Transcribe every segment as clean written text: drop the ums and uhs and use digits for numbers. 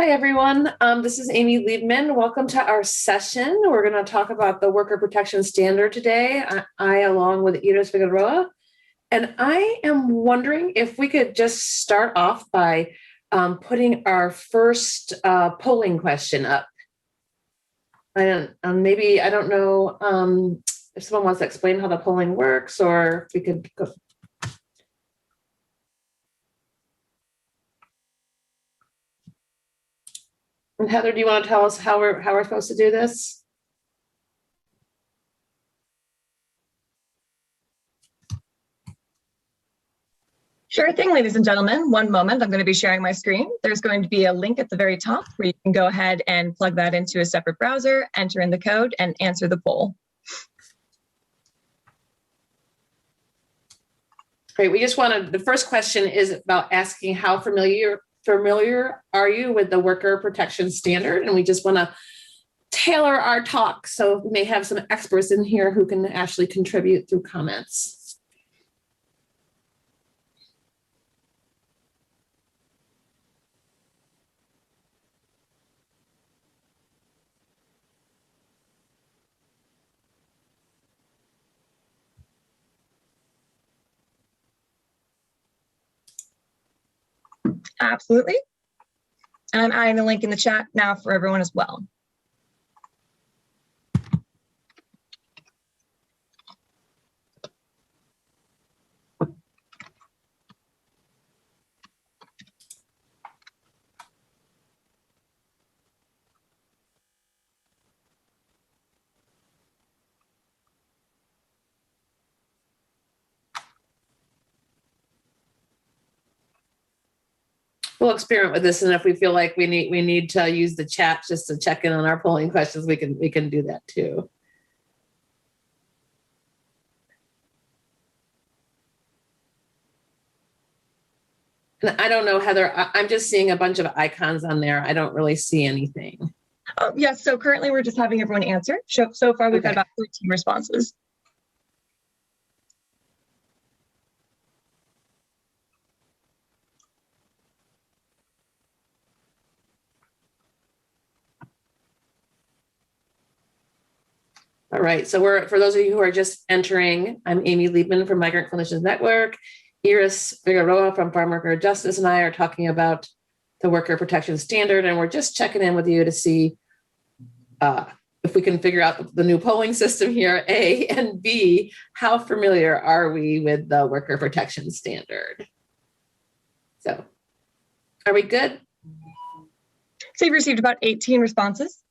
Hi, everyone. This is Amy Liebman. Welcome to our session. We're going to talk about the Worker Protection Standard today. I along with Figueroa. And I am wondering if we could just start off by putting our first polling question up. I don't know if someone wants to explain how the polling works, or if we could go. And Heather, do you want to tell us how we're supposed to do this? Sure thing, ladies and gentlemen. One moment, I'm going to be sharing my screen. There's going to be a link at the very top where you can go ahead and plug that into a separate browser, enter in the code, and answer the poll. Great. We just wanted, the first question is about asking how familiar are you with the Worker Protection Standard? And we just want to tailor our talk. So we may have some experts in here who can actually contribute through comments. Absolutely. And I'm adding the link in the chat now for everyone as well. We'll experiment with this, and if we feel like we need to use the chat just to check in on our polling questions, we can do that too. And I don't know, Heather, I'm just seeing a bunch of icons on there. I don't really see anything. Oh, yes, so currently we're just having everyone answer. So far we've had about 13 responses. All right, so for those of you who are just entering, I'm Amy Liebman from Migrant Clinicians Network. Iris Figueroa from Farmworker Justice and I are talking about the Worker Protection Standard, and we're just checking in with you to see if we can figure out the new polling system here, A, and B, how familiar are we with the Worker Protection Standard? So, are we good? So you've received about 18 responses.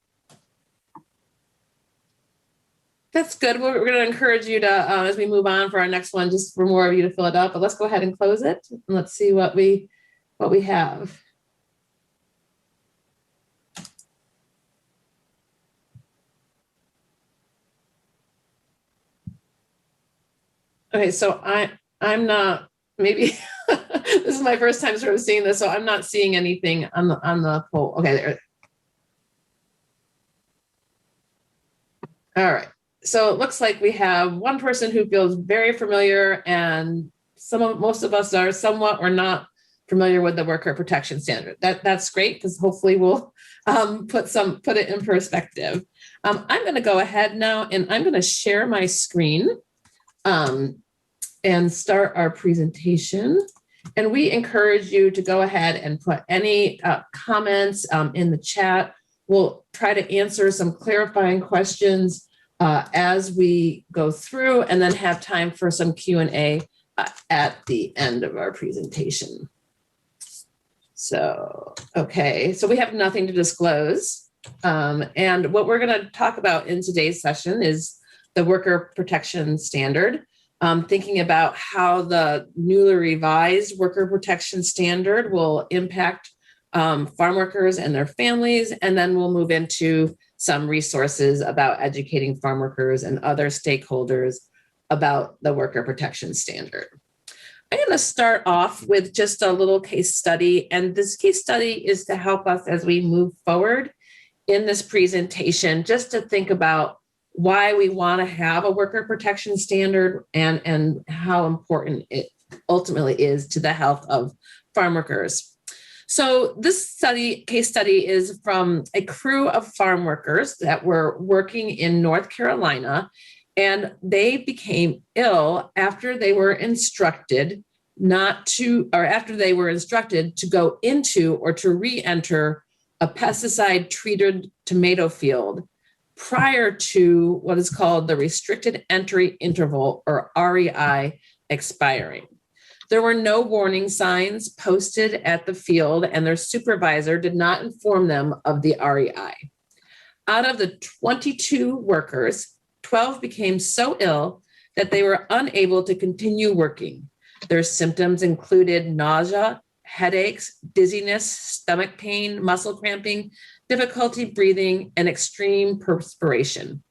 That's good. We're going to encourage you to, as we move on for our next one, just for more of you to fill it up. But let's go ahead and close it, and let's see what we have. Okay, so I'm not, maybe this is my first time sort of seeing this, so I'm not seeing anything on the poll. Okay, there. All right. So it looks like we have one person who feels very familiar, and most of us are somewhat or not familiar with the Worker Protection Standard. That's great, because hopefully we'll put it in perspective. I'm going to go ahead now, and I'm going to share my screen and start our presentation. And we encourage you to go ahead and put any comments in the chat. We'll try to answer some clarifying questions as we go through, and then have time for some Q&A at the end of our presentation. So, okay, so we have nothing to disclose. And what we're going to talk about in today's session is the Worker Protection Standard, thinking about how the newly revised Worker Protection Standard will impact farm workers and their families, and then we'll move into some resources about educating farm workers and other stakeholders about the Worker Protection Standard. I'm going to start off with just a little case study, and this case study is to help us as we move forward in this presentation, just to think about why we want to have a Worker Protection Standard and how important it ultimately is to the health of farm workers. So this case study is from a crew of farm workers that were working in North Carolina, and they became ill after they were instructed to go into or to re-enter a pesticide-treated tomato field prior to what is called the restricted entry interval, or REI, expiring. There were no warning signs posted at the field, and their supervisor did not inform them of the REI. Out of the 22 workers, 12 became so ill that they were unable to continue working. Their symptoms included nausea, headaches, dizziness, stomach pain, muscle cramping, difficulty breathing, and extreme perspiration.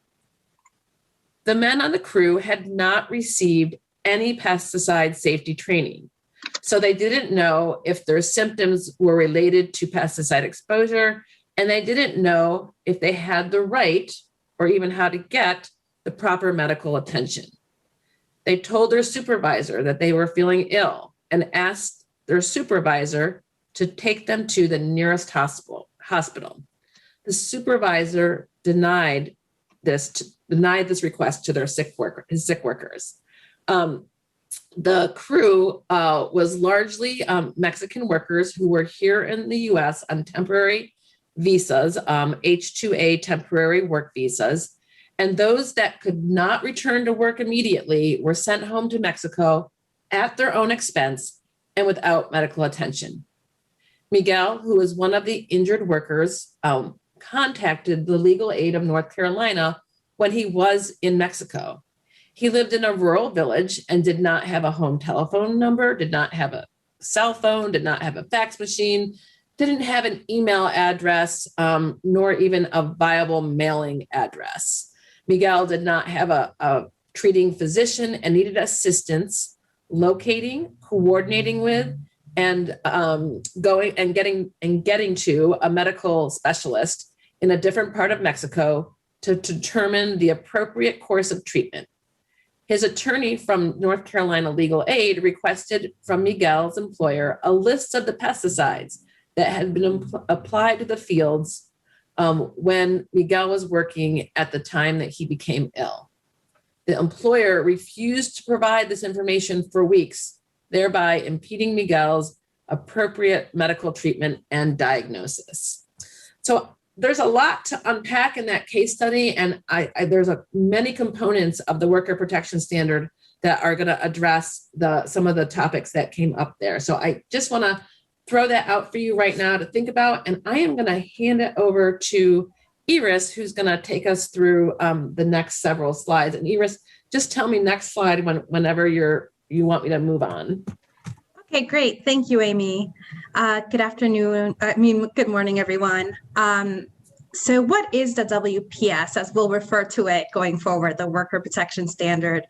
The men on the crew had not received any pesticide safety training, so they didn't know if their symptoms were related to pesticide exposure, and they didn't know if they had the right or even how to get the proper medical attention. They told their supervisor that they were feeling ill and asked their supervisor to take them to the nearest hospital. The supervisor denied this request to his sick workers. The crew was largely Mexican workers who were here in the US on temporary visas, H-2A temporary work visas. And those that could not return to work immediately were sent home to Mexico at their own expense and without medical attention. Miguel, who was one of the injured workers, contacted the legal aid of North Carolina when he was in Mexico. He lived in a rural village and did not have a home telephone number, did not have a cell phone, did not have a fax machine, didn't have an email address, nor even a viable mailing address. Miguel did not have a treating physician and needed assistance locating, coordinating with, and getting to a medical specialist in a different part of Mexico to determine the appropriate course of treatment. His attorney from North Carolina Legal Aid requested from Miguel's employer a list of the pesticides that had been applied to the fields when Miguel was working at the time that he became ill. The employer refused to provide this information for weeks, thereby impeding Miguel's appropriate medical treatment and diagnosis. So there's a lot to unpack in that case study, and there's many components of the worker protection standard that are going to address some of the topics that came up there. So I just want to throw that out for you right now to think about, and I am going to hand it over to Iris, who's going to take us through the next several slides. And Iris, just tell me next slide whenever you want me to move on. Okay, great. Thank you, Amy. Good morning, everyone. So what is the WPS, as we'll refer to it going forward, the Worker Protection Standard?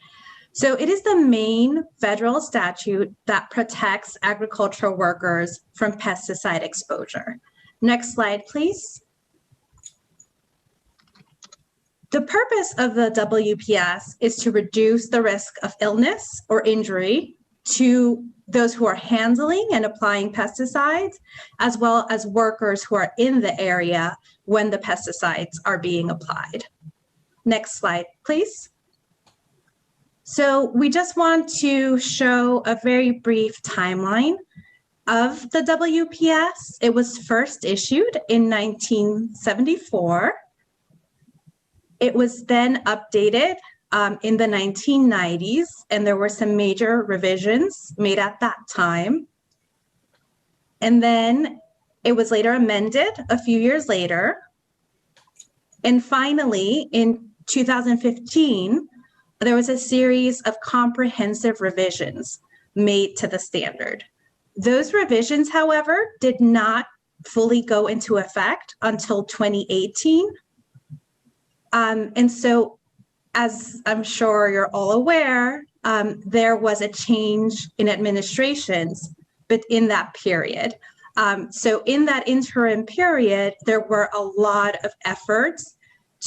So it is the main federal statute that protects agricultural workers from pesticide exposure. Next slide, please. The purpose of the WPS is to reduce the risk of illness or injury to those who are handling and applying pesticides, as well as workers who are in the area when the pesticides are being applied. Next slide, please. So we just want to show a very brief timeline of the WPS. It was first issued in 1974. It was then updated in the 1990s, and there were some major revisions made at that time. And then it was later amended a few years later. And finally, in 2015, there was a series of comprehensive revisions made to the standard. Those revisions, however, did not fully go into effect until 2018. And so, as I'm sure you're all aware, there was a change in administrations, but in that period. So in that interim period, there were a lot of efforts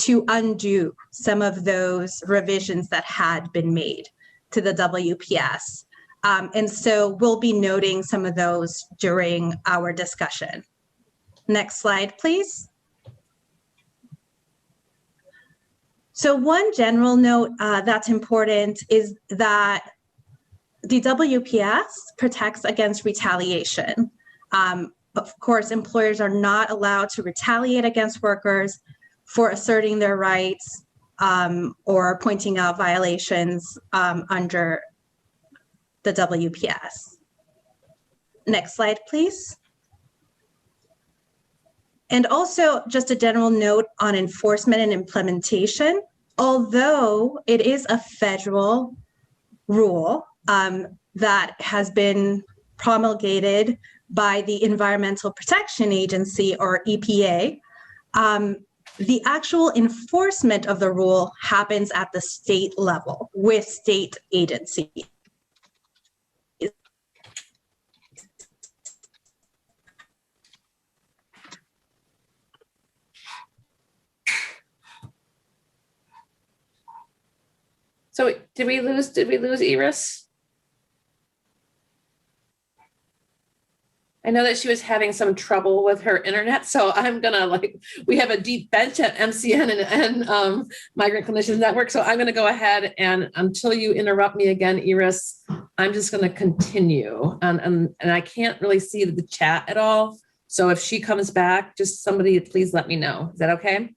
to undo some of those revisions that had been made to the WPS. And so we'll be noting some of those during our discussion. Next slide, please. So one general note that's important is that the WPS protects against retaliation. Of course, employers are not allowed to retaliate against workers for asserting their rights or pointing out violations under the WPS. Next slide, please. And also just a general note on enforcement and implementation. Although it is a federal rule that has been promulgated by the Environmental Protection Agency, or EPA, the actual enforcement of the rule happens at the state level with state agencies. So did we lose Iris? I know that she was having some trouble with her internet, so I'm gonna we have a deep bench at MCN and Migrant Clinicians Network, so I'm gonna go ahead and until you interrupt me again, Iris, I'm just gonna continue. And I can't really see the chat at all. So if she comes back, just somebody please let me know. Is that okay?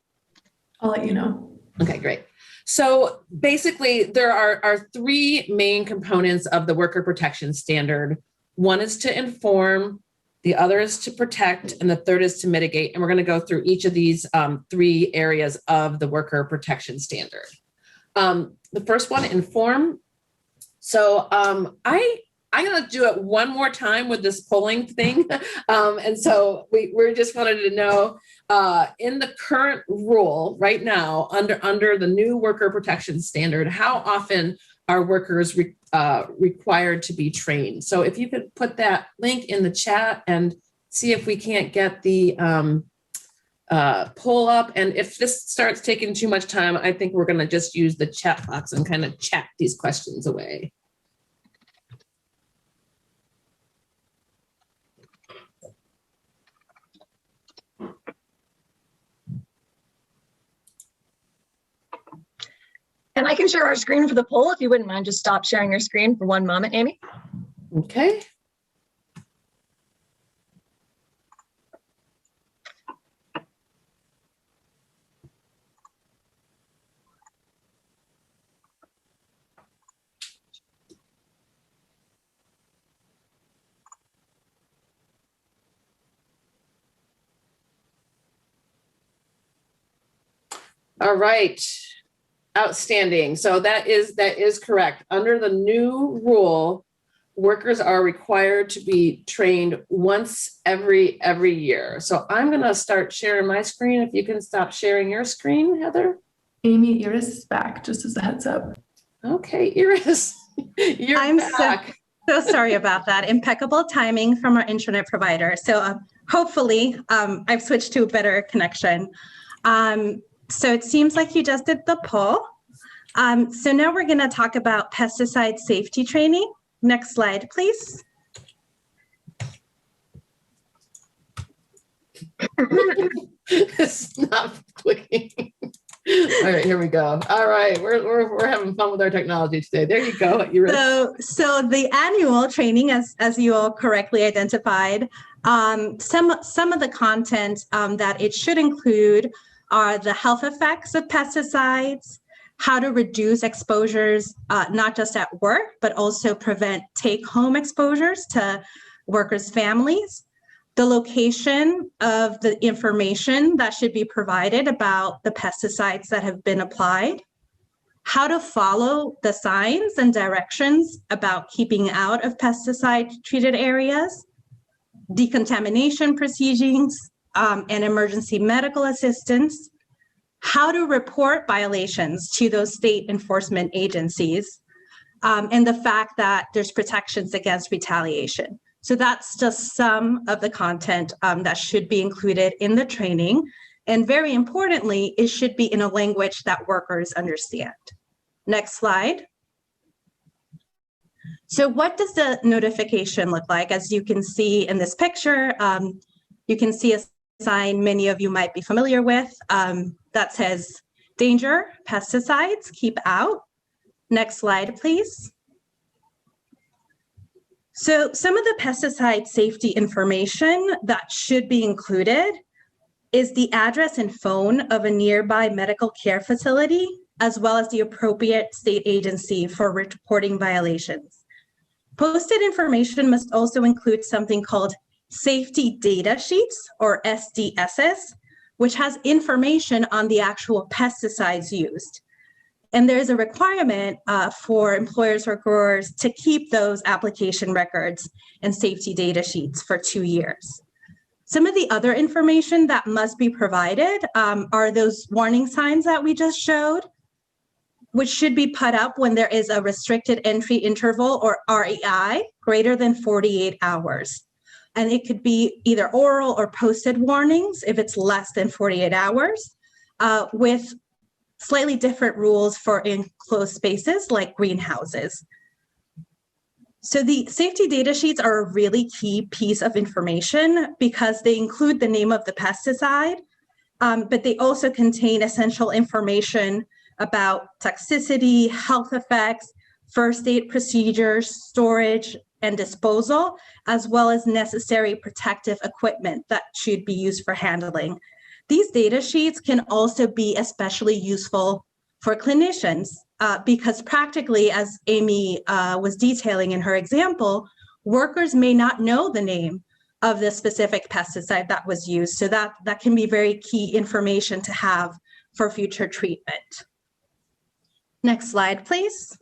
I'll let you know. Okay, great. So basically, there are three main components of the worker protection standard. One is to inform, the other is to protect, and the third is to mitigate. And we're going to go through each of these three areas of the worker protection standard. The first one, inform. So I'm going to do it one more time with this polling thing. And so we just wanted to know, in the current rule right now, under the new worker protection standard, how often are workers required to be trained? So if you could put that link in the chat and see if we can't get the poll up. And if this starts taking too much time, I think we're going to just use the chat box and kind of chat these questions away. And I can share our screen for the poll if you wouldn't mind just stop sharing your screen for one moment, Amy. Okay. All right. Outstanding. So that is correct. Under the new rule, workers are required to be trained once every year. So I'm going to start sharing my screen. If you can stop sharing your screen, Heather. Amy, Iris is back, just as a heads up. Okay, Iris, you're back. So sorry about that. Impeccable timing from our internet provider. So hopefully I've switched to a better connection. So it seems like you just did the poll. So now we're going to talk about pesticide safety training. Next slide, please. It's not clicking. All right, here we go. All right, we're having fun with our technology today. There you go. So the annual training, as you all correctly identified, some of the content that it should include are the health effects of pesticides, how to reduce exposures, not just at work, but also prevent take-home exposures to workers' families, the location of the information that should be provided about the pesticides that have been applied, how to follow the signs and directions about keeping out of pesticide-treated areas, decontamination proceedings, and emergency medical assistance, how to report violations to those state enforcement agencies, and the fact that there's protections against retaliation. So that's just some of the content that should be included in the training. And very importantly, it should be in a language that workers understand. Next slide. So what does the notification look like? As you can see in this picture, you can see a sign many of you might be familiar with that says, danger, pesticides, keep out. Next slide, please. So some of the pesticide safety information that should be included is the address and phone of a nearby medical care facility, as well as the appropriate state agency for reporting violations. Posted information must also include something called safety data sheets, or SDSs, which has information on the actual pesticides used. And there's a requirement for employers or growers to keep those application records and safety data sheets for 2 years. Some of the other information that must be provided are those warning signs that we just showed, which should be put up when there is a restricted entry interval, or REI, greater than 48 hours. And it could be either oral or posted warnings if it's less than 48 hours, with slightly different rules for enclosed spaces like greenhouses. So the safety data sheets are a really key piece of information because they include the name of the pesticide, but they also contain essential information about toxicity, health effects, first aid procedures, storage, and disposal, as well as necessary protective equipment that should be used for handling. These data sheets can also be especially useful for clinicians because practically, as Amy was detailing in her example, workers may not know the name of the specific pesticide that was used. So that can be very key information to have for future treatment. Next slide, please.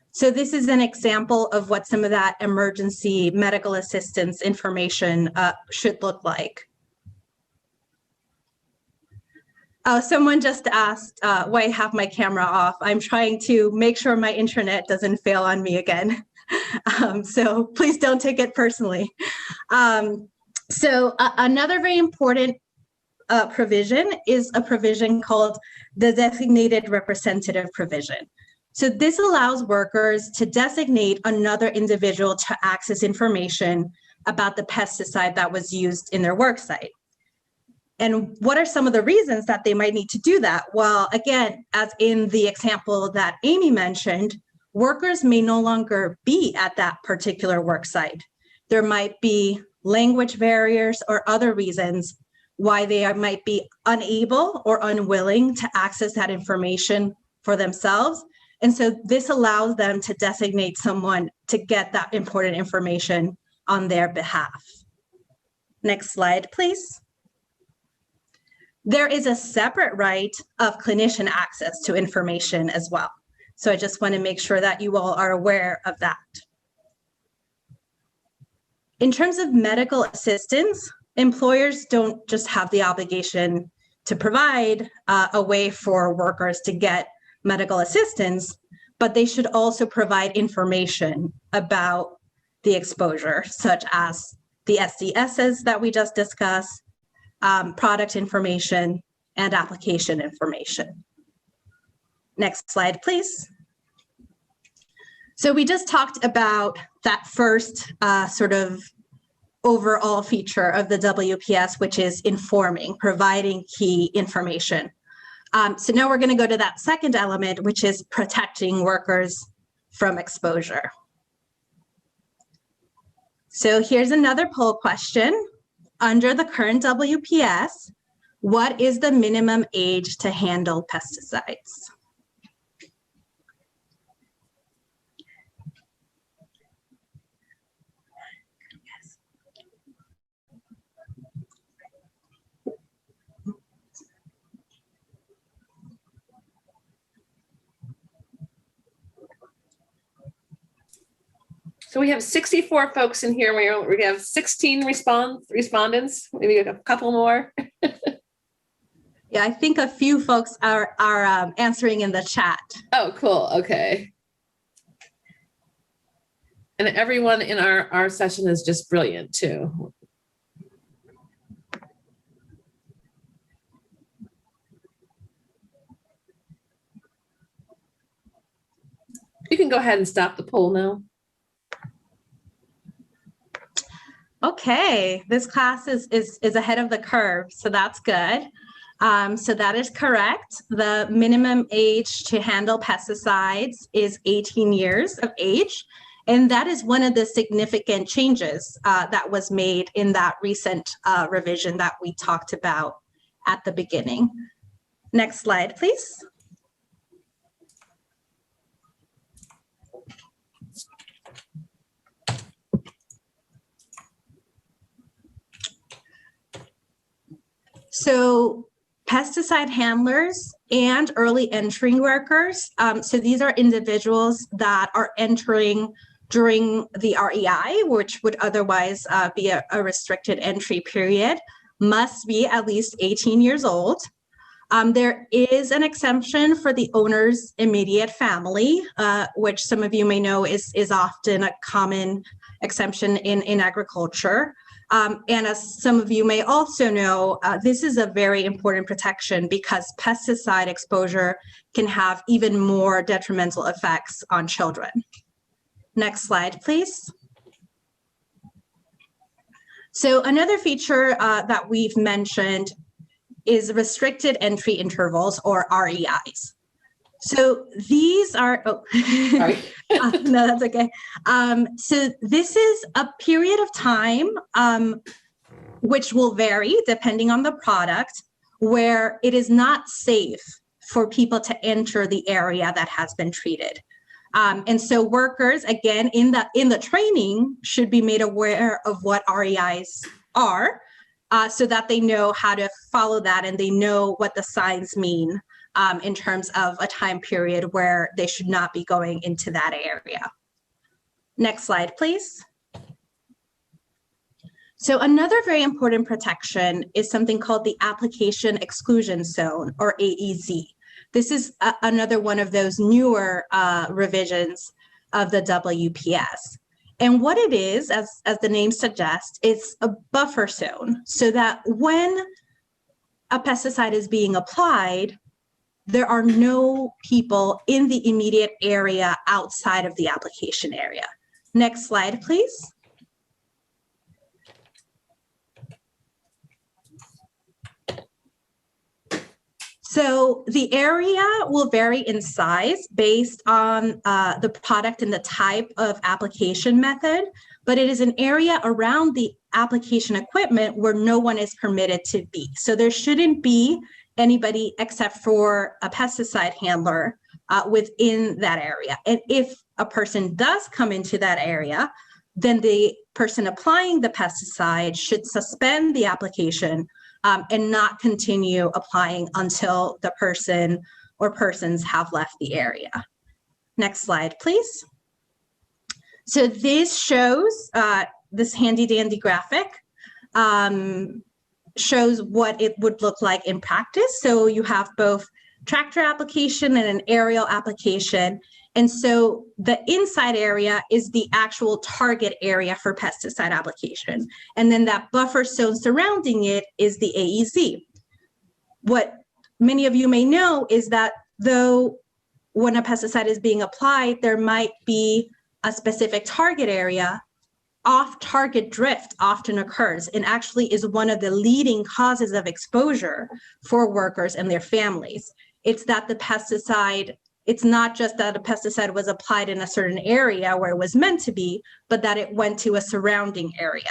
So this is an example of what some of that emergency medical assistance information should look like. Someone just asked why I have my camera off. I'm trying to make sure my internet doesn't fail on me again. So please don't take it personally. Another very important provision is a provision called the designated representative provision. So this allows workers to designate another individual to access information about the pesticide that was used in their work site. And what are some of the reasons that they might need to do that? Well, again, as in the example that Amy mentioned, workers may no longer be at that particular work site. There might be language barriers or other reasons why they might be unable or unwilling to access that information for themselves. And so this allows them to designate someone to get that important information on their behalf. Next slide, please. There is a separate right of clinician access to information as well. So I just want to make sure that you all are aware of that. In terms of medical assistance, employers don't just have the obligation to provide a way for workers to get medical assistance, but they should also provide information about the exposure, such as the SDSs that we just discussed, product information, and application information. Next slide, please. So we just talked about that first sort of overall feature of the WPS, which is informing, providing key information. So now we're going to go to that second element, which is protecting workers from exposure. So here's another poll question. Under the current WPS, what is the minimum age to handle pesticides? So we have 64 folks in here. We have 16 respondents, maybe a couple more. Yeah, I think a few folks are answering in the chat. Oh, cool. Okay. And everyone in our session is just brilliant too. You can go ahead and stop the poll now. Okay, this class is ahead of the curve, so that's good. So that is correct. The minimum age to handle pesticides is 18 years of age. And that is one of the significant changes that was made in that recent revision that we talked about at the beginning. Next slide, please. So pesticide handlers and early entry workers. So these are individuals that are entering during the REI, which would otherwise be a restricted entry period, must be at least 18 years old. There is an exemption for the owner's immediate family, which some of you may know is often a common exemption in agriculture. And as some of you may also know, this is a very important protection because pesticide exposure can have even more detrimental effects on children. Next slide, please. So another feature that we've mentioned is restricted entry intervals, or REIs. So these are, Sorry. no, that's okay. So this is a period of time which will vary depending on the product, where it is not safe for people to enter the area that has been treated. And so workers, again, in the training, should be made aware of what REIs are, so that they know how to follow that and they know what the signs mean in terms of a time period where they should not be going into that area. Next slide, please. So another very important protection is something called the application exclusion zone, or AEZ. This is another one of those newer revisions of the WPS. And what it is, as the name suggests, it's a buffer zone, so that when a pesticide is being applied, there are no people in the immediate area outside of the application area. Next slide, please. So the area will vary in size based on the product and the type of application method, but it is an area around the application equipment where no one is permitted to be. So there shouldn't be anybody except for a pesticide handler within that area. And if a person does come into that area, then the person applying the pesticide should suspend the application and not continue applying until the person or persons have left the area. Next slide, please. So this shows, this handy dandy graphic shows what it would look like in practice. So you have both tractor application and an aerial application. And so the inside area is the actual target area for pesticide application. And then that buffer zone surrounding it is the AEZ. What many of you may know is that though when a pesticide is being applied, there might be a specific target area, off-target drift often occurs and actually is one of the leading causes of exposure for workers and their families. It's that the pesticide, it's not just that a pesticide was applied in a certain area where it was meant to be, but that it went to a surrounding area.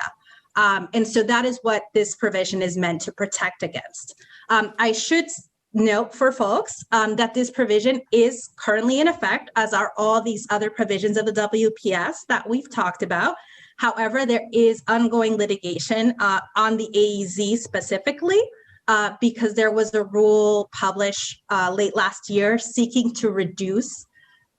And so that is what this provision is meant to protect against. I should note for folks that this provision is currently in effect, as are all these other provisions of the WPS that we've talked about. However, there is ongoing litigation on the AEZ specifically, because there was a rule published late last year seeking to reduce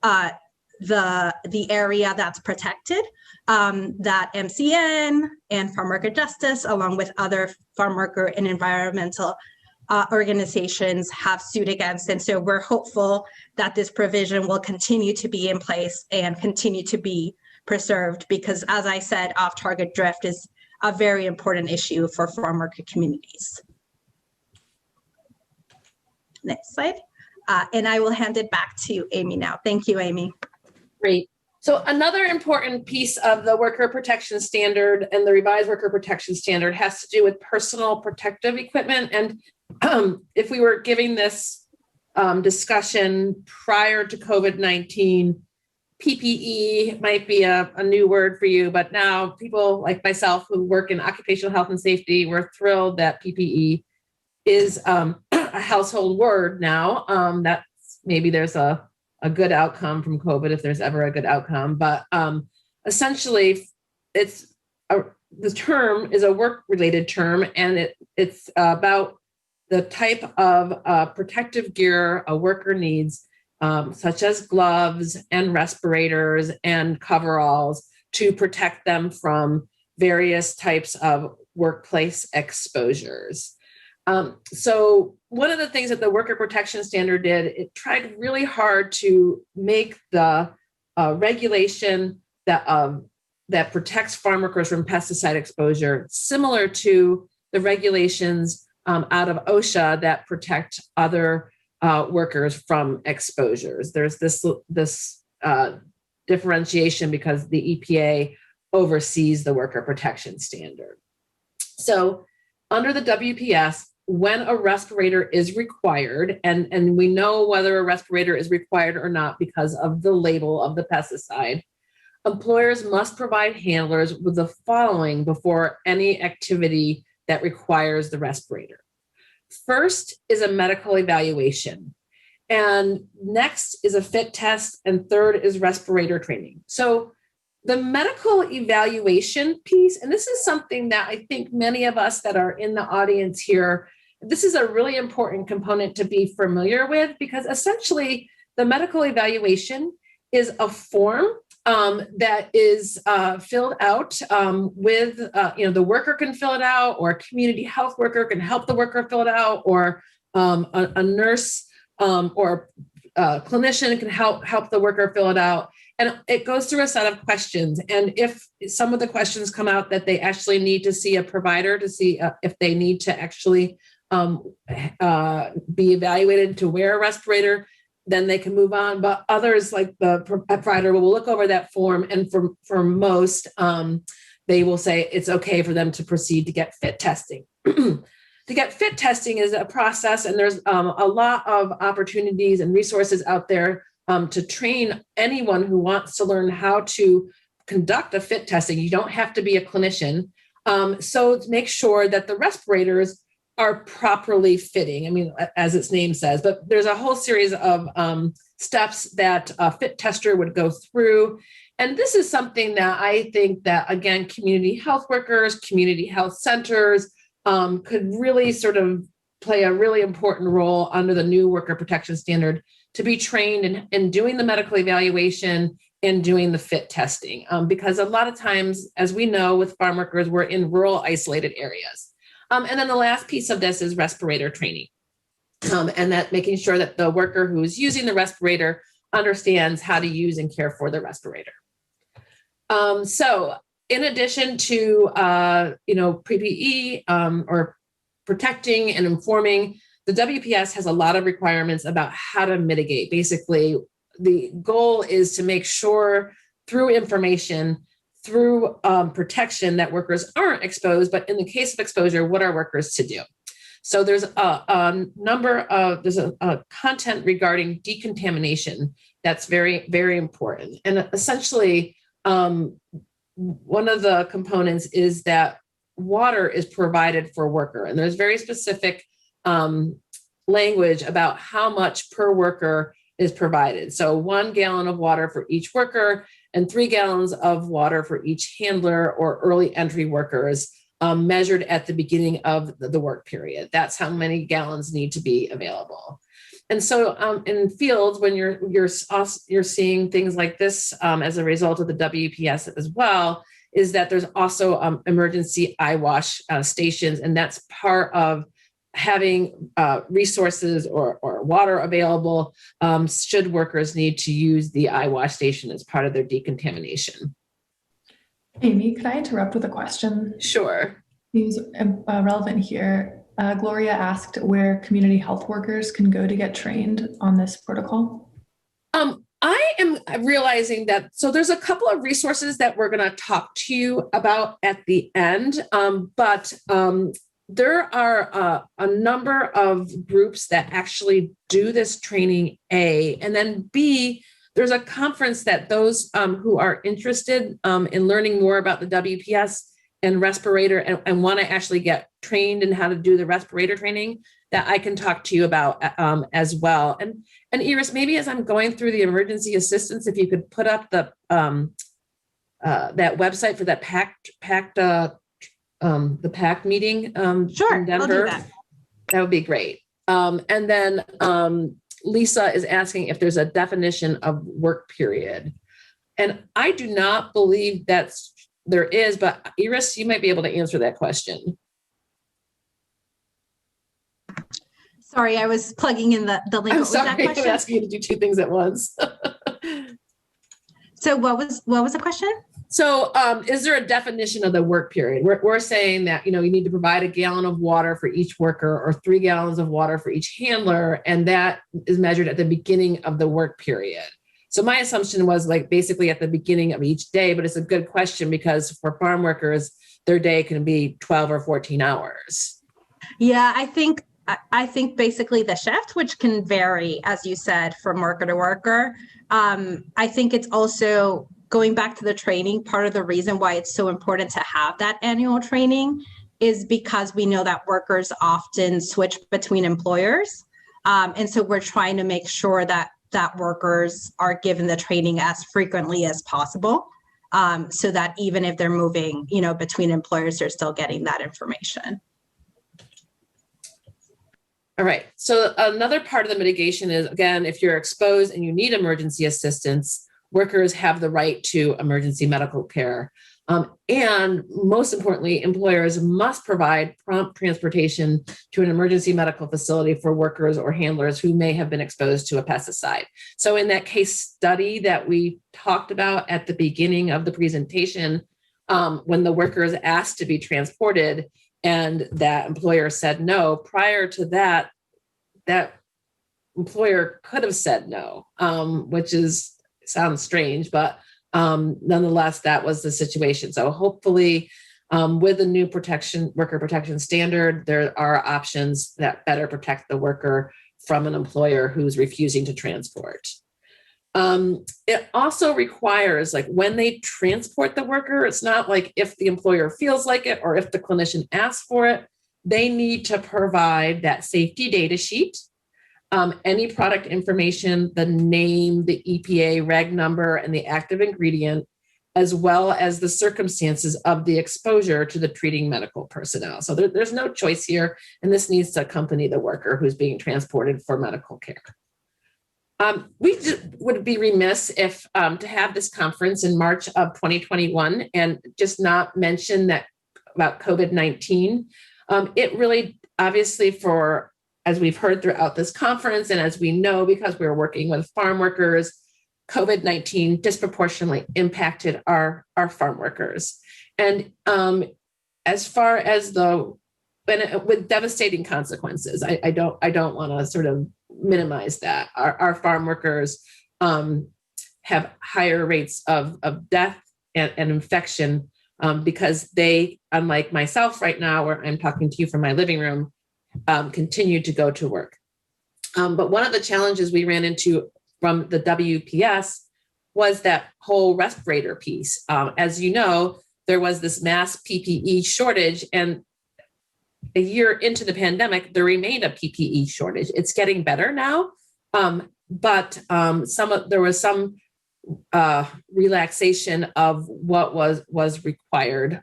the area that's protected, that MCN and Farmworker Justice, along with other farm worker and environmental organizations, have sued against. And so we're hopeful that this provision will continue to be in place and continue to be preserved, because as I said, off-target drift is a very important issue for farm worker communities. Next slide. And I will hand it back to Amy now. Thank you, Amy. Great. So another important piece of the worker protection standard and the revised worker protection standard has to do with personal protective equipment. And if we were giving this discussion prior to COVID-19, PPE might be a new word for you, but now people like myself who work in occupational health and safety, we're thrilled that PPE is a household word now. That's maybe there's a good outcome from COVID if there's ever a good outcome, but essentially the term is a work-related term, and it's about the type of protective gear a worker needs, such as gloves and respirators and coveralls to protect them from various types of workplace exposures. So one of the things that the worker protection standard did, it tried really hard to make the regulation that protects farm workers from pesticide exposure similar to the regulations out of OSHA that protect other workers from exposures. There's this differentiation because the EPA oversees the worker protection standard. So under the WPS, when a respirator is required, and we know whether a respirator is required or not because of the label of the pesticide, employers must provide handlers with the following before any activity that requires the respirator. First is a medical evaluation, and next is a fit test, and third is respirator training. So the medical evaluation piece, and this is something that I think many of us that are in the audience here, this is a really important component to be familiar with, because essentially the medical evaluation is a form that is filled out with, the worker can fill it out, or a community health worker can help the worker fill it out, or a nurse or a clinician can help the worker fill it out. And it goes through a set of questions. And if some of the questions come out that they actually need to see a provider to see if they need to actually be evaluated to wear a respirator, then they can move on. But others, like the provider, will look over that form, and for most, they will say it's okay for them to proceed to get fit testing. To get fit testing is a process, and there's a lot of opportunities and resources out there to train anyone who wants to learn how to conduct a fit testing. You don't have to be a clinician. So to make sure that the respirators are properly fitting, I mean, as its name says, but there's a whole series of steps that a fit tester would go through. And this is something that I think that, again, community health workers, community health centers could really sort of play a really important role under the new worker protection standard to be trained in doing the medical evaluation and doing the fit testing. Because a lot of times, as we know, with farm workers, we're in rural isolated areas. And then the last piece of this is respirator training. And that making sure that the worker who's using the respirator understands how to use and care for the respirator. So in addition to, PPE or protecting and informing, the WPS has a lot of requirements about how to mitigate. Basically, the goal is to make sure through information, through protection, that workers aren't exposed, but in the case of exposure, what are workers to do? So there's there's a content regarding decontamination that's very, very important. And essentially, one of the components is that water is provided for a worker. And there's very specific language about how much per worker is provided. So 1 gallon of water for each worker and 3 gallons of water for each handler or early entry workers measured at the beginning of the work period. That's how many gallons need to be available. And so in fields, when you're seeing things like this as a result of the WPS as well, is that there's also emergency eye wash stations, and that's part of having resources or water available should workers need to use the eye wash station as part of their decontamination. Amy, could I interrupt with a question? Sure. Seems relevant here. Gloria asked where community health workers can go to get trained on this protocol. I am realizing that, so there's a couple of resources that we're going to talk to you about at the end, but there are a number of groups that actually do this training, A, and then B, there's a conference that those who are interested in learning more about the WPS and respirator and want to actually get trained in how to do the respirator training, that I can talk to you about as well. And Iris, maybe as I'm going through the emergency assistance, if you could put up the that website for that the PAC meeting Sure, in Denver, I'll do that. That would be great. And then Lisa is asking if there's a definition of work period. And I do not believe there is, but Iris, you might be able to answer that question. Sorry, I was plugging in the link. I'm What was that sorry, I'm question? asking you to do two things at once. So what was the question? So is there a definition of the work period? We're saying that, you need to provide a gallon of water for each worker or 3 gallons of water for each handler, and that is measured at the beginning of the work period. So my assumption was basically at the beginning of each day, but it's a good question because for farm workers, their day can be 12 or 14 hours. Yeah, I think basically the shift, which can vary, as you said, from worker to worker. I think it's also going back to the training. Part of the reason why it's so important to have that annual training is because we know that workers often switch between employers. And so we're trying to make sure that workers are given the training as frequently as possible, so that even if they're moving, between employers, they're still getting that information. All right. So another part of the mitigation is, again, if you're exposed and you need emergency assistance, workers have the right to emergency medical care. And most importantly, employers must provide prompt transportation to an emergency medical facility for workers or handlers who may have been exposed to a pesticide. So in that case study that we talked about at the beginning of the presentation, when the workers asked to be transported and that employer said no, prior to that, that employer could have said no, which sounds strange, but nonetheless, that was the situation. So hopefully with the new worker protection standard, there are options that better protect the worker from an employer who's refusing to transport. It also requires, when they transport the worker, it's not like if the employer feels like it or if the clinician asks for it, they need to provide that safety data sheet, any product information, the name, the EPA reg number, and the active ingredient, as well as the circumstances of the exposure to the treating medical personnel. So there's no choice here, and this needs to accompany the worker who's being transported for medical care. We would be remiss if to have this conference in March of 2021 and just not mention that about COVID-19. It really, obviously, as we've heard throughout this conference, and as we know, because we're working with farm workers, COVID-19 disproportionately impacted our farm workers. And as far as with devastating consequences, I don't want to sort of minimize that. Our farm workers have higher rates of death and infection because they, unlike myself right now, where I'm talking to you from my living room, continue to go to work. But one of the challenges we ran into from the WPS was that whole respirator piece. As you know, there was this mass PPE shortage, and a year into the pandemic, there remained a PPE shortage. It's getting better now, but there was some relaxation of what was required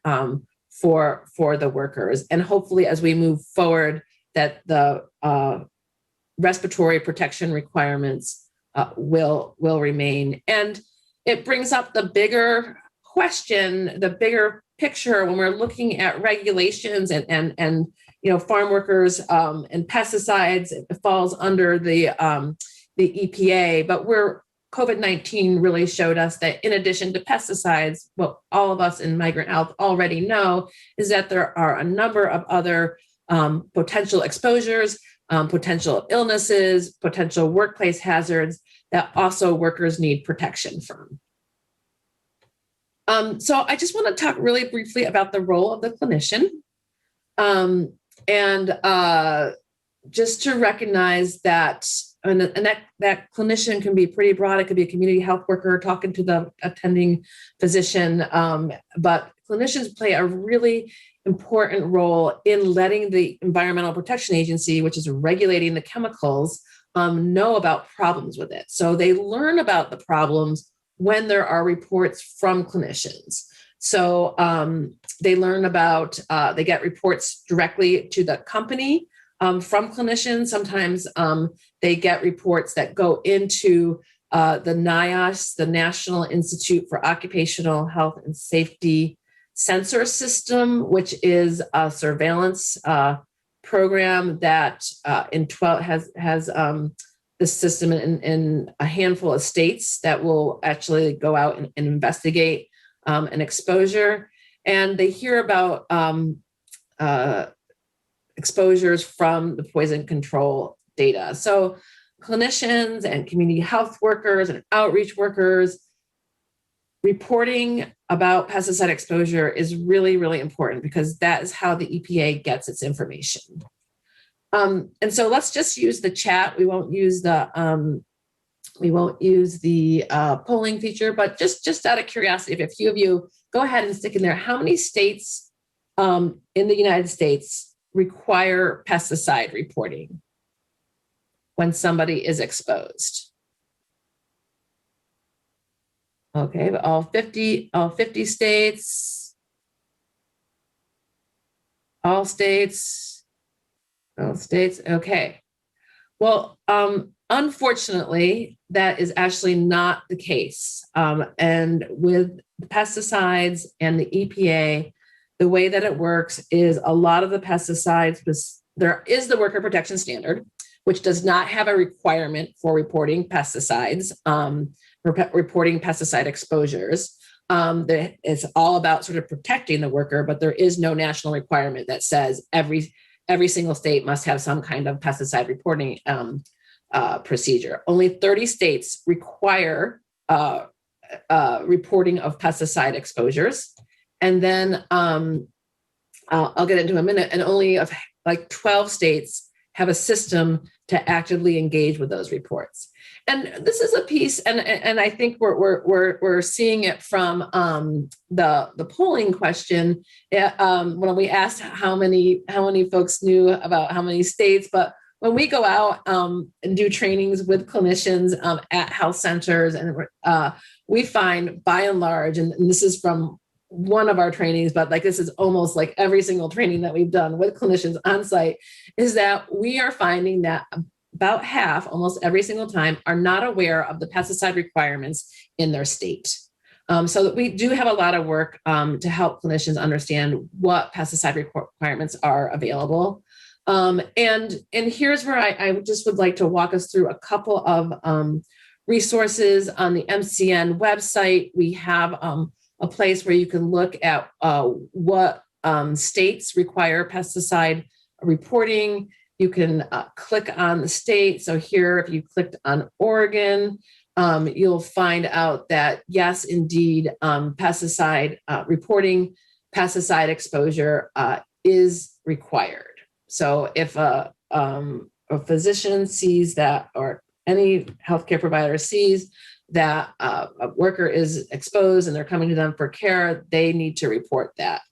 for the workers, and hopefully, as we move forward, that the respiratory protection requirements will remain. And it brings up the bigger question, the bigger picture when we're looking at regulations and farm workers and pesticides. It falls under the EPA, but COVID-19 really showed us that in addition to pesticides, what all of us in migrant health already know is that there are a number of other potential exposures, potential illnesses, potential workplace hazards that also workers need protection from. So I just want to talk really briefly about the role of the clinician, and just to recognize that, and that clinician can be pretty broad. It could be a community health worker talking to the attending physician, but clinicians play a really important role in letting the Environmental Protection Agency, which is regulating the chemicals, know about problems with it. So they learn about the problems when there are reports from clinicians. So they learn about, they get reports directly to the company from clinicians. Sometimes they get reports that go into the NIOSH, the National Institute for Occupational Health and Safety sensor system, which is a surveillance program that has this system in a handful of states that will actually go out and investigate an exposure. And they hear about exposures from the poison control data. So clinicians and community health workers and outreach workers reporting about pesticide exposure is really, really important because that is how the EPA gets its information. And so let's just use the chat. We won't use the polling feature, but just out of curiosity, if a few of you go ahead and stick in there, how many states in the United States require pesticide reporting when somebody is exposed? Okay, but all 50 states, all states, okay. Well, unfortunately, that is actually not the case. And with pesticides and the EPA, the way that it works is a lot of the pesticides, there is the worker protection standard, which does not have a requirement for reporting pesticides, reporting pesticide exposures. It's all about sort of protecting the worker, but there is no national requirement that says every single state must have some kind of pesticide reporting procedure. Only 30 states require reporting of pesticide exposures. And then I'll get into a minute, and only like 12 states have a system to actively engage with those reports. And this is a piece, and I think we're seeing it from the polling question when we asked how many folks knew about how many states. But when we go out and do trainings with clinicians at health centers, and we find by and large, and this is from one of our trainings, but like this is almost like every single training that we've done with clinicians on site, is that we are finding that about half, almost every single time, are not aware of the pesticide requirements in their state. So that we do have a lot of work to help clinicians understand what pesticide requirements are available. And here's where I just would like to walk us through a couple of resources on the MCN website. We have a place where you can look at what states require pesticide reporting. You can click on the state. So here, if you clicked on Oregon, you'll find out that yes, indeed, pesticide reporting, pesticide exposure is required. So if a physician sees that, or any healthcare provider sees that a worker is exposed and they're coming to them for care, they need to report that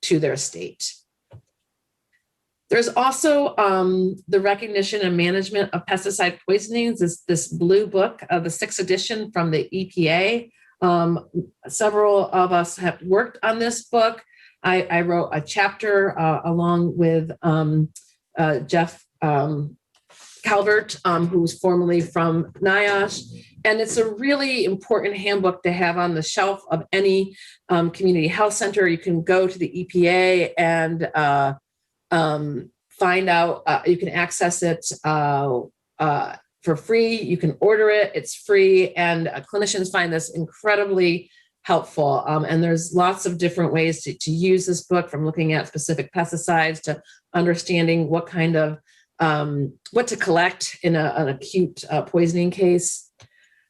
to their state. There's also the recognition and management of pesticide poisonings, this blue book, the 6th edition from the EPA. Several of us have worked on this book. I wrote a chapter along with Jeff Calvert, who's formerly from NIOSH. And it's a really important handbook to have on the shelf of any community health center. You can go to the EPA and find out, you can access it for free. You can order it, it's free. And clinicians find this incredibly helpful. And there's lots of different ways to use this book, from looking at specific pesticides to understanding what kind of, what to collect in an acute poisoning case.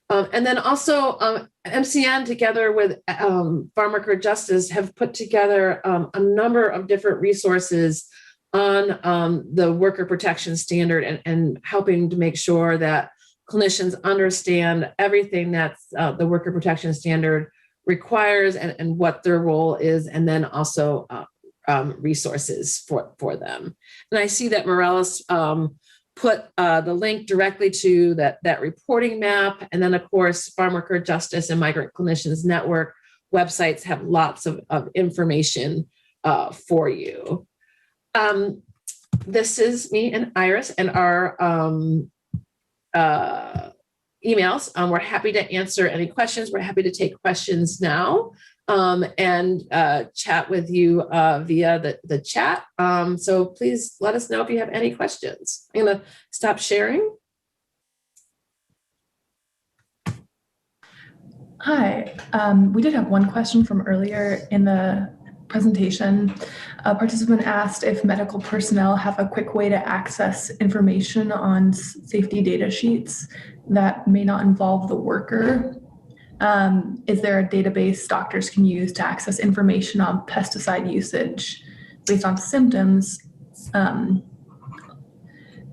And then also MCN together with Farmworker Justice have put together a number of different resources on the worker protection standard and helping to make sure that clinicians understand everything that the worker protection standard requires and what their role is, and then also resources for them. And I see that Morales put the link directly to that reporting map. And then of course, Farmworker Justice and Migrant Clinicians Network websites have lots of information for you. This is me and Iris and our emails. We're happy to answer any questions. We're happy to take questions now and chat with you via the chat. So please let us know if you have any questions. I'm going to stop sharing. Hi, we did have one question from earlier in the presentation. A participant asked if medical personnel have a quick way to access information on safety data sheets that may not involve the worker. Is there a database doctors can use to access information on pesticide usage based on symptoms?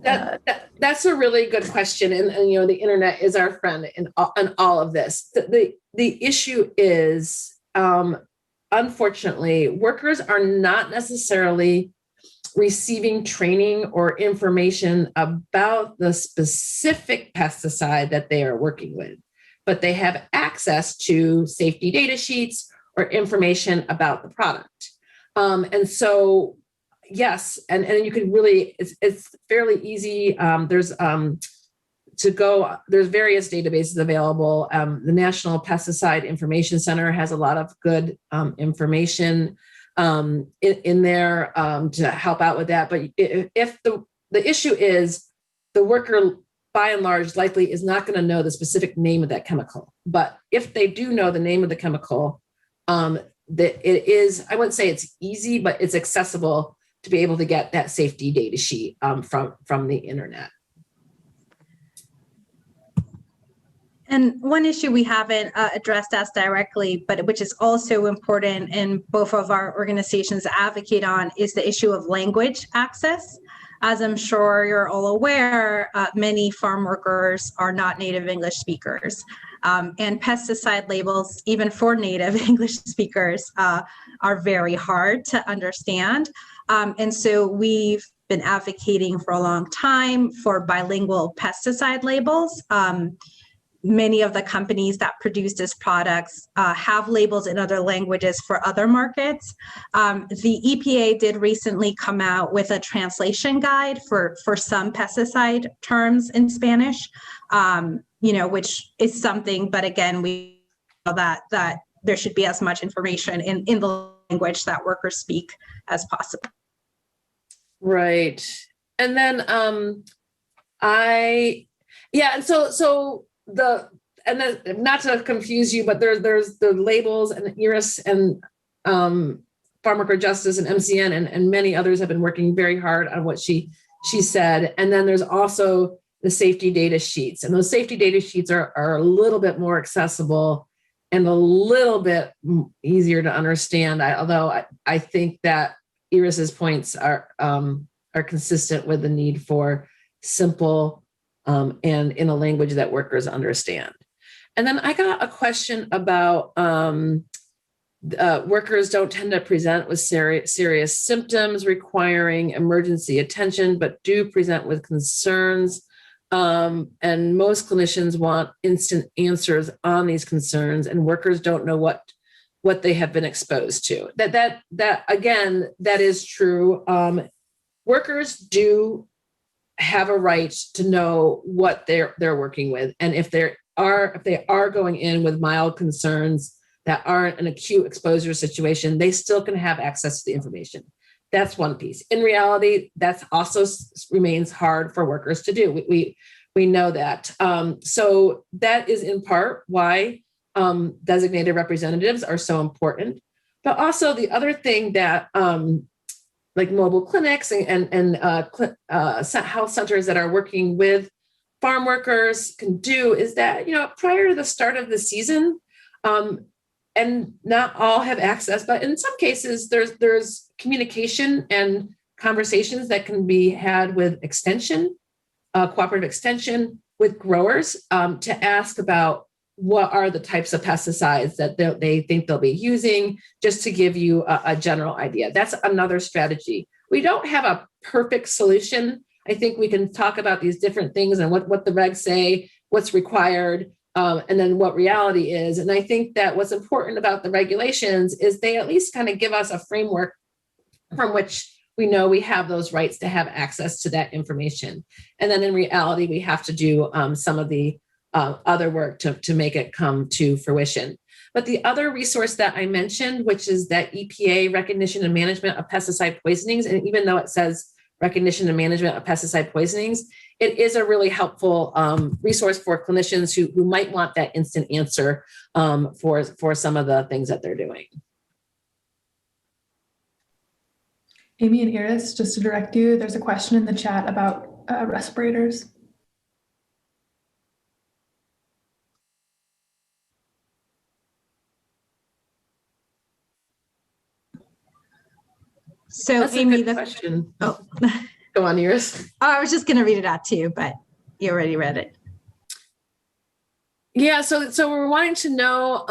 That's a really good question, and you know, the internet is our friend in all of this. The issue is, unfortunately, workers are not necessarily receiving training or information about the specific pesticide that they are working with, but they have access to safety data sheets or information about the product. And so, yes, and you can really, it's fairly easy. There's various databases available. The National Pesticide Information Center has a lot of good information in there to help out with that. But if the issue is the worker, by and large, likely is not going to know the specific name of that chemical. But if they do know the name of the chemical, that it is, I wouldn't say it's easy, but it's accessible to be able to get that safety data sheet from the internet. And one issue we haven't addressed as directly, but which is also important and both of our organizations advocate on, is the issue of language access. As I'm sure you're all aware, many farm workers are not native English speakers. And pesticide labels, even for native English speakers, are very hard to understand. And so we've been advocating for a long time for bilingual pesticide labels. Many of the companies that produce these products have labels in other languages for other markets. The EPA did recently come out with a translation guide for some pesticide terms in Spanish, which is something, but again, we know that there should be as much information in the language that workers speak as possible. Right. And then and then not to confuse you, but there's the labels, and Iris and Farmworker Justice and MCN and many others have been working very hard on what she said. And then there's also the safety data sheets, and those safety data sheets are a little bit more accessible and a little bit easier to understand. Although I think that Iris's points are consistent with the need for simple and in a language that workers understand. And then I got a question about workers don't tend to present with serious symptoms requiring emergency attention, but do present with concerns. And most clinicians want instant answers on these concerns, and workers don't know what they have been exposed to. That again, that is true. Workers do have a right to know what they're working with, and if they are going in with mild concerns that aren't an acute exposure situation, they still can have access to the information. That's one piece. In reality, that's also remains hard for workers to do. We know that. So that is in part why designated representatives are so important. But also the other thing that like mobile clinics and health centers that are working with farm workers can do is that, prior to the start of the season, and not all have access, but in some cases there's communication and conversations that can be had with extension, cooperative extension with growers, to ask about what are the types of pesticides that they think they'll be using, just to give you a general idea. That's another strategy. We don't have a perfect solution. I think we can talk about these different things and what the regs say, what's required, and then what reality is. And I think that what's important about the regulations is they at least kind of give us a framework from which we know we have those rights to have access to that information. And then in reality, we have to do some of the other work to make it come to fruition. But the other resource that I mentioned, which is that EPA recognition and management of pesticide poisonings, and even though it says recognition and management of pesticide poisonings, it is a really helpful resource for clinicians who might want that instant answer for some of the things that they're doing. Amy and Iris, just to direct you, there's a question in the chat about respirators. So That's Amy, a good question. Oh, Go on, Iris. I was just going to read it out to you, but you already read it. Yeah, so we're wanting to know,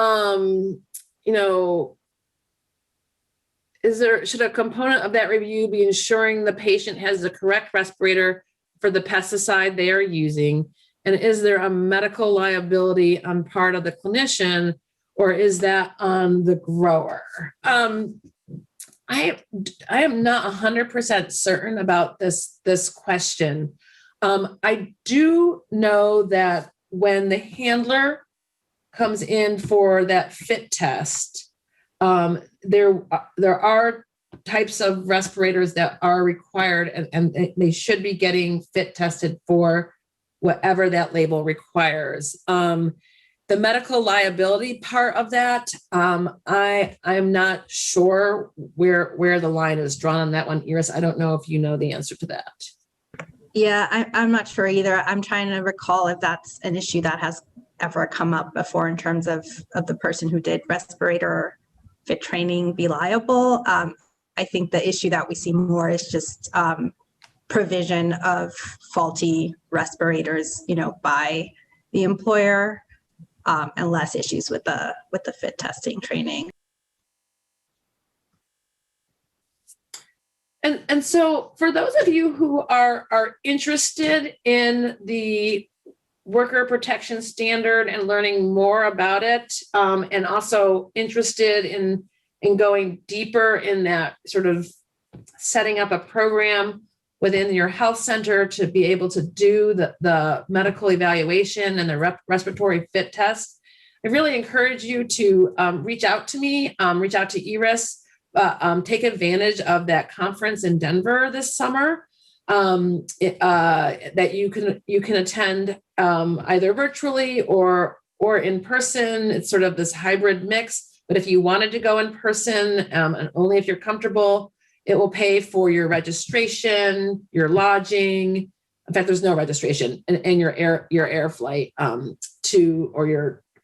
should a component of that review be ensuring the patient has the correct respirator for the pesticide they are using? And is there a medical liability on part of the clinician, or is that on the grower? I am not 100% certain about this question. I do know that when the handler comes in for that fit test, there are types of respirators that are required, and they should be getting fit tested for whatever that label requires. The medical liability part of that, I'm not sure where the line is drawn on that one. Iris, I don't know if you know the answer to that. Yeah, I'm not sure either. I'm trying to recall if that's an issue that has ever come up before in terms of the person who did respirator fit training be liable. I think the issue that we see more is just provision of faulty respirators, by the employer, and less issues with the fit testing training. And so for those of you who are interested in the worker protection standard and learning more about it, and also interested in going deeper in that sort of setting up a program within your health center to be able to do the medical evaluation and the respiratory fit test, I really encourage you to reach out to me, reach out to Iris, take advantage of that conference in Denver this summer that you can attend either virtually or in person. It's sort of this hybrid mix. But if you wanted to go in person, and only if you're comfortable, it will pay for your registration, your lodging. In fact, there's no registration, and your air flight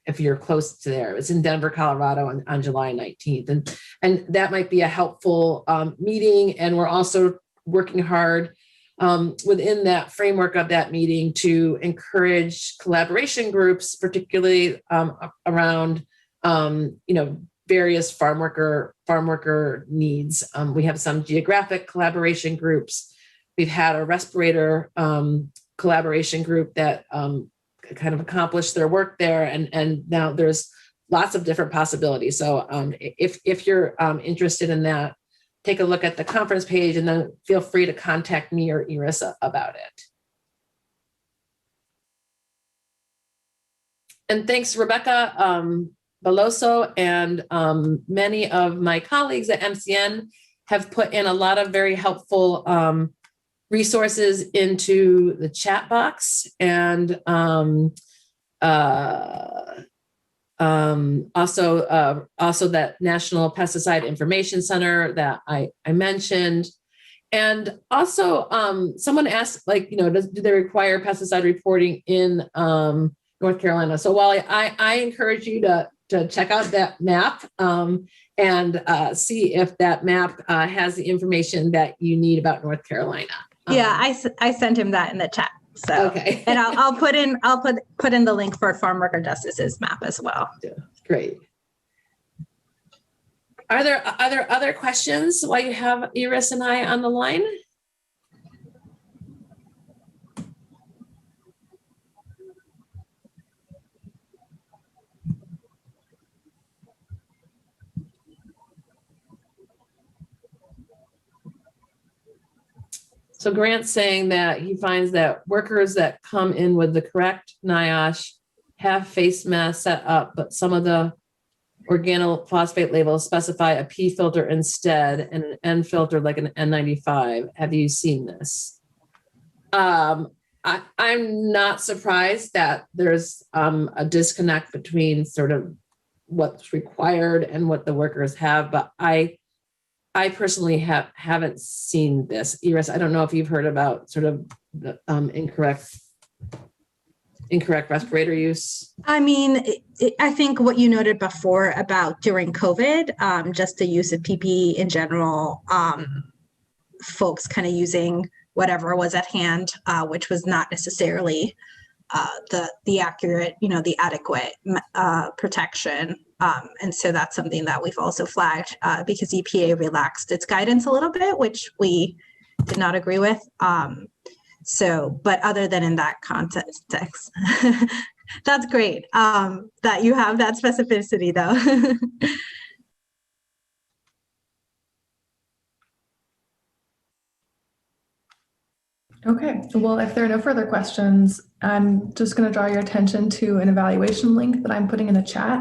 if you're close to there. It's in Denver, Colorado on July 19th. And that might be a helpful meeting. And we're also working hard within that framework of that meeting to encourage collaboration groups, particularly around various farm worker needs. We have some geographic collaboration groups. We've had a respirator collaboration group that kind of accomplished their work there, and now there's lots of different possibilities. So if you're interested in that, take a look at the conference page and then feel free to contact me or Iris about it. And thanks, Rebecca Beloso, and many of my colleagues at MCN have put in a lot of very helpful resources into the chat box, and also that National Pesticide Information Center that I mentioned. And also, someone asked, like, do they require pesticide reporting in North Carolina? So while I encourage you to check out that map and see if that map has the information that you need about North Carolina. Yeah, I sent him that in the chat. So okay, and I'll put in the link for Farmworker Justice's map as well. Yeah, great. Are there other questions while you have Iris and I on the line? So Grant's saying that he finds that workers that come in with the correct NIOSH have face masks set up, but some of the organophosphate labels specify a P filter instead and an N filter like an N95. Have you seen this? I'm not surprised that there's a disconnect between sort of what's required and what the workers have, but I personally haven't seen this. Iris, I don't know if you've heard about sort of the incorrect respirator use. I mean, I think what you noted before about during COVID, just the use of PPE in general, folks kind of using whatever was at hand, which was not necessarily the accurate, the adequate protection. And so that's something that we've also flagged because EPA relaxed its guidance a little bit, which we did not agree with. But other than in that context, that's great that you have that specificity though. Okay, well, if there are no further questions, I'm just going to draw your attention to an evaluation link that I'm putting in the chat.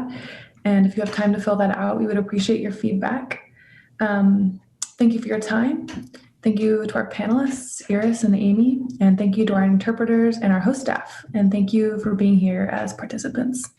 And if you have time to fill that out, we would appreciate your feedback. Thank you for your time. Thank you to our panelists, Iris and Amy, and thank you to our interpreters and our host staff. And thank you for being here as participants.